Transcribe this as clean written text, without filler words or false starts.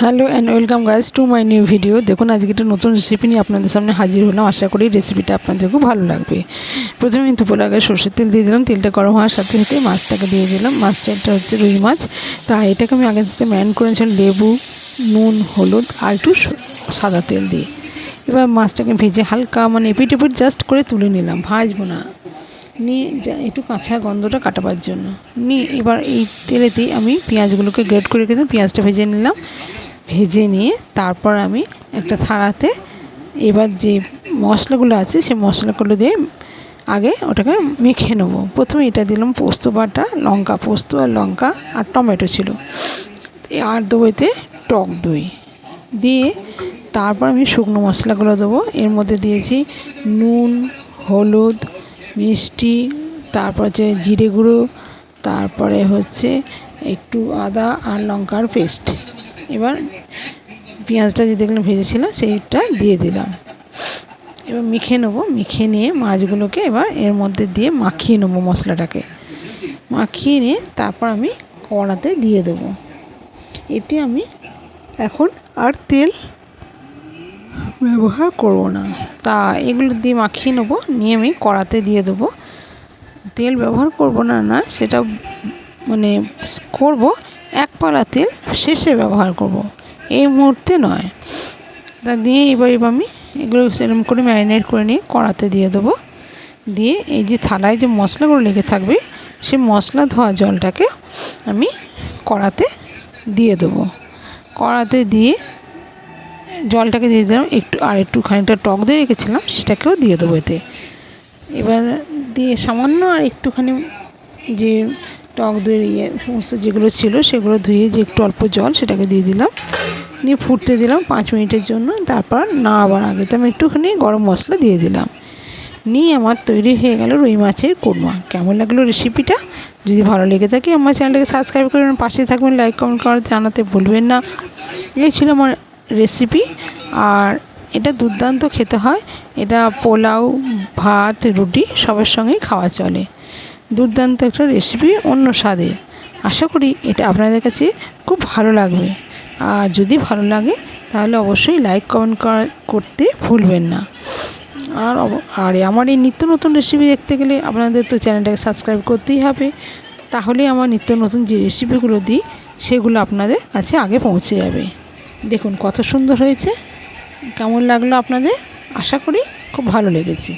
Hello and welcome guys to my new video. দেখুন আজকে একটা নতুন রেসিপি নিয়ে আপনাদের সামনে হাজির হলাম। আশা করি রেসিপিটা আপনাদের খুব ভালো লাগবে। প্রথমে আমি দুপুর আগে সরষের তেল দিয়ে দিলাম। তেলটা গরম হওয়ার সাথে সাথে মাছটাকে দিয়ে দিলাম। মাছটা এটা হচ্ছে রুই মাছ। তা এটাকে আমি আগে থেকে ম্যারিনেট করেছিলাম লেবু, নুন, হলুদ আর একটু সাদা তেল দিয়ে। এবার মাছটাকে ভেজে হালকা এপিট এপিট জাস্ট করে তুলে নিলাম, ভাজবো না, নিয়ে একটু কাঁচা গন্ধটা কাটাবার জন্য নিয়ে এবার এই তেলেতেই আমি পেঁয়াজগুলোকে গ্রেট করে রেখেছিলাম। পেঁয়াজটা ভেজে নিলাম। ভেজে নিয়ে তারপর আমি একটা থালাতে এবার যে মশলাগুলো আছে সেই মশলাগুলো দিয়ে আগে ওটাকে মেখে নেবো। প্রথমে এটা দিলাম পোস্ত বাটা, লঙ্কা, পোস্ত আর লঙ্কা আর টমেটো ছিল, আর দেবো এতে টক দই দিয়ে তারপর আমি শুকনো মশলাগুলো দেবো। এর মধ্যে দিয়েছি নুন, হলুদ, মিষ্টি, তারপর হচ্ছে জিরে গুঁড়ো, তারপরে হচ্ছে একটু আদা আর লঙ্কার পেস্ট। এবার পেঁয়াজটা যে দেখলাম ভেজেছিলাম সেইটা দিয়ে দিলাম। এবার মেখে নেবো। মেখে নিয়ে মাছগুলোকে এবার এর মধ্যে দিয়ে মাখিয়ে নেবো। মশলাটাকে মাখিয়ে নিয়ে তারপর আমি কড়াতে দিয়ে দেবো। এতে আমি এখন আর তেল ব্যবহার করব না। তা এগুলো দিয়ে মাখিয়ে নেবো, নিয়ে আমি কড়াতে দিয়ে দেবো। তেল ব্যবহার করব না সেটা করব, এক পালা তেল শেষে ব্যবহার করব, এই মুহূর্তে নয়। তা দিয়ে এবার আমি এগুলো সেরকম করে ম্যারিনেট করে নিয়ে কড়াতে দিয়ে দেবো। দিয়ে এই যে থালায় যে মশলাগুলো লেগে থাকবে সেই মশলা ধোয়া জলটাকে আমি কড়াতে দিয়ে দেবো। কড়াতে দিয়ে জলটাকে দিয়ে দিলাম, একটু খানিকটা টক দই রেখেছিলাম সেটাকেও দিয়ে দেবো এতে। এবার দিয়ে সামান্য আর একটুখানি যে টক দই সমস্ত যেগুলো ছিল সেগুলো ধুয়ে যে একটু অল্প জল সেটাকে দিয়ে দিলাম। নিয়ে ফুটতে দিলাম 5 মিনিটের জন্য। তারপর নামাবার আগে তো আমি একটুখানি গরম মশলা দিয়ে দিলাম। নিয়ে আমার তৈরি হয়ে গেল রুই মাছের কোরমা। কেমন লাগলো রেসিপিটা? যদি ভালো লেগে থাকে আমার চ্যানেলটাকে সাবস্ক্রাইব করবেন, পাশে থাকবেন, লাইক কমেন্ট করে জানাতে ভুলবেন না। এই ছিল আমার রেসিপি। আর এটা দুর্দান্ত খেতে হয়। এটা পোলাও, ভাত, রুটি সবার সঙ্গেই খাওয়া চলে। দুর্দান্ত একটা রেসিপি, অন্য স্বাদের। আশা করি এটা আপনাদের কাছে খুব ভালো লাগবে। আর যদি ভালো লাগে তাহলে অবশ্যই লাইক কমেন্ট করতে ভুলবেন না। আর আমার এই নিত্য নতুন রেসিপি দেখতে গেলে আপনাদের তো চ্যানেলটাকে সাবস্ক্রাইব করতেই হবে। তাহলে আমার নিত্য নতুন যে রেসিপিগুলো দিই সেগুলো আপনাদের কাছে আগে পৌঁছে যাবে। দেখুন কত সুন্দর হয়েছে। কেমন লাগলো আপনাদের? আশা করি খুব ভালো লেগেছে।